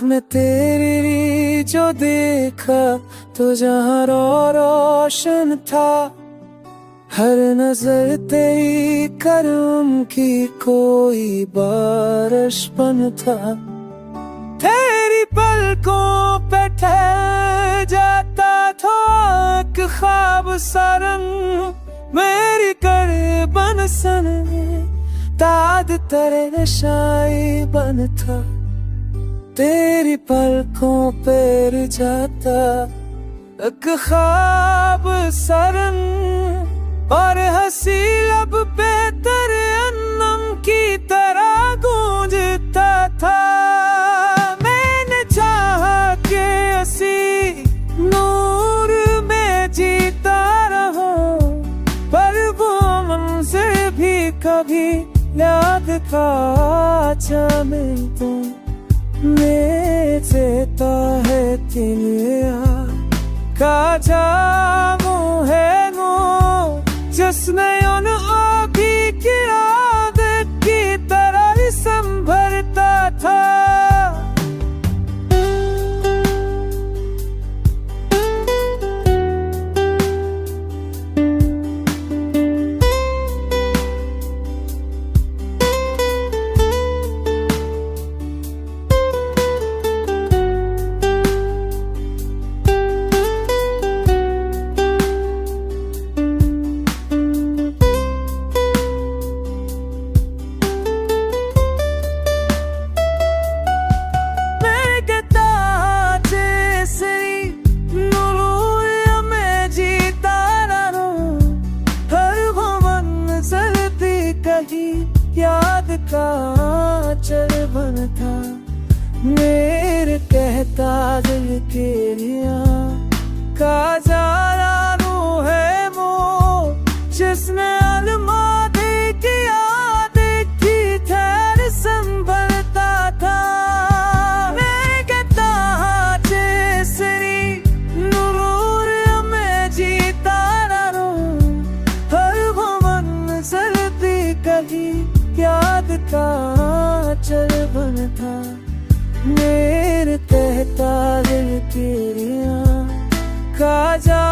में तेरी जो देखा तो जहाँ रोशन था, हर नजर तेरी करम की कोई बारिशपन था। तेरी पलकों पे ठहर जाता था एक ख्वाब सा रंग, मेरी करबन सन ताद तेरे नशाई बन था। तेरी पलकों पे जाता एक ख्वाब सा रंग, और हंसी लब पे तेरे अन्नम की तरह गूंजता था। मैंने चाहा कि हंसी नूर में जीता रहूं, पर वो मंज़िल भी कभी याद का चमन तुम में देता है तिनिया का जामू है नो, जिसने उन आँखी की आदत की तरह ही संभरता था। याद का चरबन था मेरे कहता दिल के लिया का जाला रूह है वो, जिसने अलमारी की आदत की ठहर संभलता था। मैं कहता जैसरी नूर में जीता ना रहूं, हर वो मंज़िल भी कहीं याद का चरबन था मेरे कहता दिल की का जा